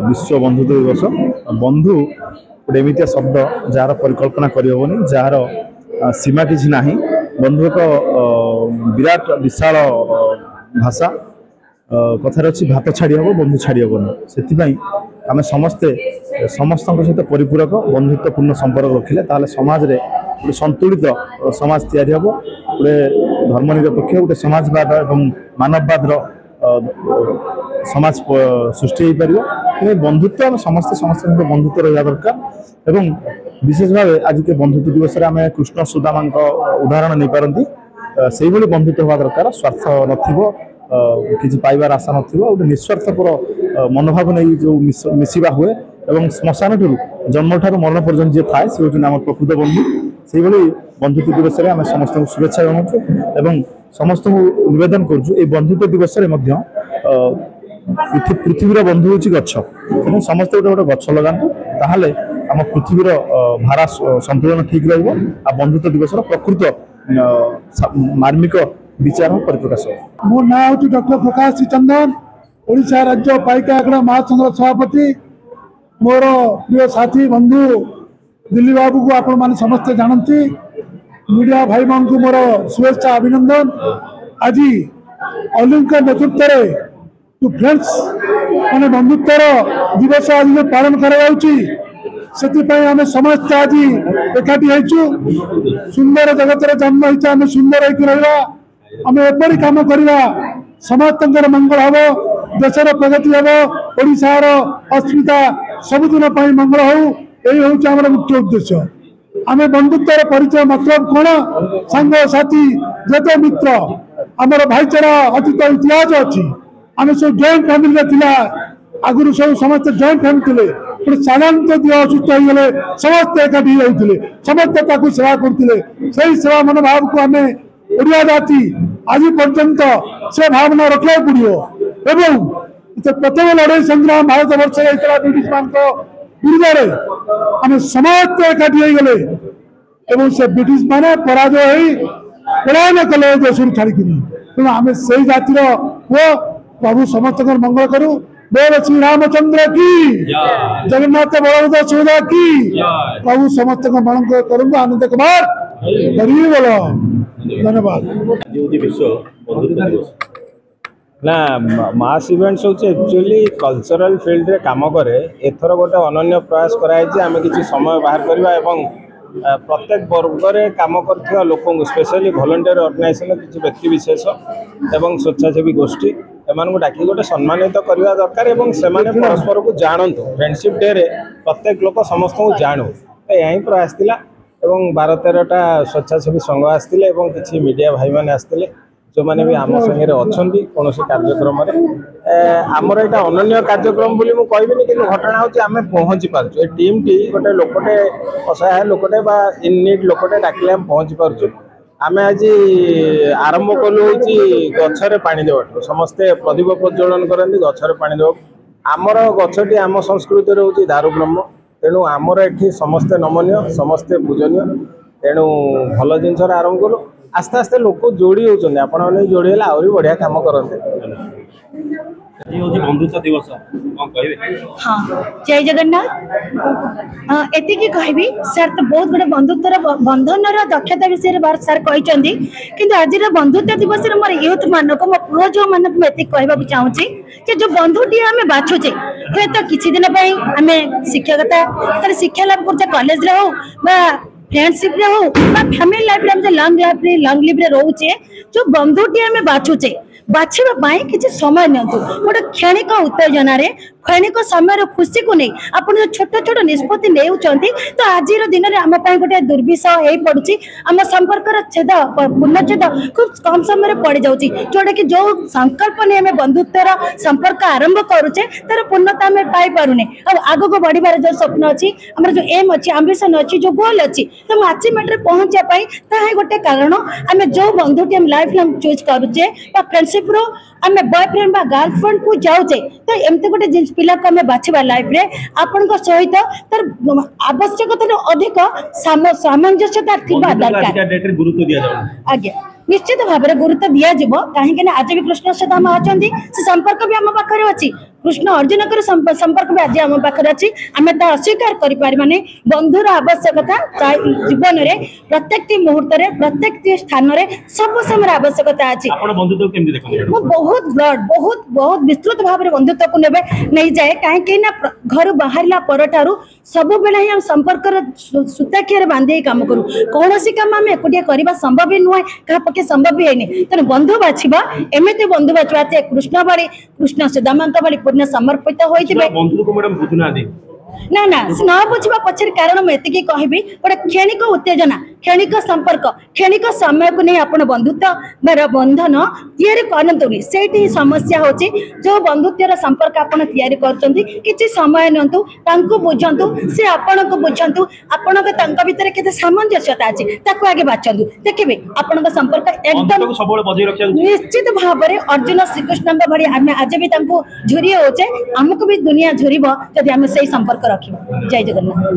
विश्व बंधुत्व दिवस। बंधु गोटे एमती शब्द जार परिकल्पना करहबनी, जार सीमा किसी ना। बंधु एक विराट विशाल भाषा। कथार अच्छी भात छाड़ी हम बंधु छाड़ी हेनी से आम समस्ते समस्त सहित परिपूरक बंधुत्वपूर्ण संपर्क रखिले ताले समाज रे गोटे संतुलित समाज तैयारी हम। गोटे धर्मनिरपेक्ष गोटे समाजवाद और मानववाद समाज सृष्टि हो पार। बंधुत्व आम समस्ते समस्त बंधुत्व रहा दरकार। एवं विशेष भाव आज के बंधुत्व दिवस आम कृष्ण सुदामा उदाहरण नहीं पारती से बंधुत्व हवा दरकार। स्वार्थ किसी पाइबार आशा गोटे निस्वार्थपर मनोभाव नहीं जो मिसवा हुए और श्मशान ठूँ जन्म ठार मरण पर्यटन जी थाए से हूँ आम प्रकृत बंधु। से बंधुत्व दिवस में आम समस्त शुभेच्छा जनाऊँ समस्त निवेदन करुँ बंधुत्व दिवस पृथ्वीर बंधु हूँ गछ तेणु समस्त गोटे गोटे गछ लगातु ताहले आम पृथ्वीर भारा संतुलन ठीक रहा। बंधुत्व दिवस प्रकृत मार्मिक विचार परिप्रकाश। मो ना हूँ डॉक्टर प्रकाश चंदन, ओडिशा राज्य पाइका आखड़ा महासंघ सभापति। मोर प्रिय साथी बंधु दिल्ली बाबू को आपण मैंने समस्ते जानती। मीडिया भाई मान को मोर शुभेच्छा अभिनंदन। आज अलिंक नेतृत्व जो फ्रेंड्स माने बंधुत्वर दिवस आज पालन करें समस्त आज एकाठी सुंदर जगत जन्म होती आम सुंदर होगा आम एपरी कम करवा समस्त मंगल हम देशर प्रगति हम ओडार अस्मिता सबुदिन मंगल हो यही हूँ आम मुख्य उद्देश्य। आम बंधुत्वर परिचय मतलब कौन सांग साथी जत मित्र आमर भाईचारा अतीत इतिहास अच्छी आम सब जॉइंट फैमिली आगुरी सब समस्त जॉइंट फैमिली थे साधारणतः देह असुस्थ हो गले समस्ते एकाठी होते समस्ते सेवा करते से सेवा मनोभाव को आम ओडिया जाति आज पर्यंत से भावना रखा पड़ो। प्रथम लड़ाई संग्राम भारत वर्ष ब्रिटिश मान विरुद्ध आम समस्त एकाठी हो गले से ब्रिटिश माने पराजय पलायन कले देश छाड़ी तेणु आम से जातिर पुओ प्रभु समस्त मंगल करूँ। बोल श्री रामचंद्र की जगन्नाथ बलभद्र सुभद्रा की प्रभु समस्त मंगल करूँ। आनंद कुमार हरि बोलो धन्यवाद। ना मास इवेंट्स हूँ एक्चुअली कल्चरल फील्ड रे काम करे एथर गोटे अनन्य प्रयास कराई आम किसी समय बाहर करवा एवं प्रत्येक वर्ग रे काम कर लोक स्पेशली वॉलंटियर ऑर्गेनाइजेशन किसी व्यक्ति विशेष एवं स्वेच्छासेवी गोष्ठी एम डाकी गोटे सम्मानित करवा दरकार एवं से परस्पर को जानतु फ्रेंडशिप डे रे प्रत्येक लोक समस्त को जानू यही प्रयास थिला एवं 12-13टा स्वेच्छासेवी संघ आसते किसी मीडिया भाई मैंने आसते जो मैंने भी आम संगे अच्छा कौन कार्यक्रम आमर यहाँ अनन्य कार्यक्रम बोली मुझे कहबी कि घटना हूँ आम पहुँची पार्छु टीम टी गोटे लोकटे असहाय लोकटे इन नीड लोकटे डाकिले आम पहुँची पार्छु। आम आज आरंभ कलु गचरे पानी देवा समस्ते प्रदीप प्रज्वलन करती गचरे पानी देवा आमर गछटी आम संस्कृति हूँ दारु ब्रह्म तेणु आमर एठी समस्ते नमनीय समस्ते पूजनीय तेणु भल जिन आरंभ कलु आस्ते आस्ते लोक जोड़ी होती आपने जोड़ी है आहरी बढ़िया कम करते। बंधुत्व दिवस हाँ जय जगन्नाथ एति कहबी सर तो बहुत गुड़े बंधुत्वर बंधन दक्षता विषय सर कहते कि आज बंधुत्व दिवस मोर यूथ मान को मो पुओ जो मान को कहवा चाहूँगी कि जो बंधुटी आम बाछुचे हे तो किसी दिन आम शिक्षकता शिक्षा लाभ कर कॉलेज रे हो फ्रेंडशिप रे हो फैमिली लाइफ रे लॉन्ग लिव रे रोचे जो बंधुटी आम बाछुचे बाछा किसी समय नियंतु गोटे क्षणिक उत्तेजना क्षणिक समय खुशी को नहीं आप जो छोट छोट निष्पत्ति नहीं तो आज दिन में आम गोटे दुर्विषह हो पड़ी आम संपर्क छेद पूर्णछेद खूब कम समय पड़ जाऊँगी जोटा कि जो संकल्प नहीं आम बंधुत्वर संपर्क आरंभ करुचे तार पूर्णता आम पाइपारे आग को बढ़िबार जो स्वप्न अच्छी आम जो एम अच्छी आंबिशन अच्छी जो गोल अच्छी तो अचिवमेंट पहुंचाई गोटे कारण आम जो बंधुटी आम लाइफ लंग चूज करुचे फ्रेंडशिप रो आम बॉयफ्रेंड गर्लफ्रेंड को जाऊे तो एमती गोटे पिला को आम बाछा लाइफ रे आपण सहित तार आवश्यकता अधिक सामंजस्यता दरकार आज्ञा निश्चित भाव में गुरुत्व दिज्व कहीं आज भी कृष्ण सहित आम अच्छा से संपर्क भी आम पाखे अच्छी कृष्ण अर्जुन संपर्क भी आज आम पाखे अच्छी आम ता अस्वीकार करें बंधुर आवश्यकता जीवन में प्रत्येक मुहूर्त प्रत्येक स्थान में सब समय आवश्यकता अच्छी बहुत ब्लड बहुत बहुत विस्तृत भाव में बंधुत्व को नहीं जाए कहीं घर बाहर पर सब बेले हम संपर्क सूताखिया बांधे काम करूँ कौन कम आम एकुटिया करवा संभव ही नुहे क्या पक्षे संभव भी है तेणु बंधु बाछा एमती बंधु बाछा कृष्ण भाई कृष्ण सुदामा भाई पूर्ण समर्पित होते ना ना न बुझा पचर कारण मुझे कहबी गोटे क्षणिक उत्तेजना क्षणिक संपर्क क्षणिक समय को नहीं आप बंधुत्व बंधन या करतुनि से समस्या होची जो बंधुत्वर संपर्क आप कि समय नियंतु बुझंतु से आपण को बुझंतु आपण भितर केते सामंजस्यता अच्छी आगे बाछंतु देखिए आपण संपर्क एकदम निश्चित भाव में अर्जुन श्रीकृष्ण भाई आम आज भी झुरी होचे आमको भी दुनिया झुरब जदि आम से संपर्क रखिबा। जय जगन्नाथ।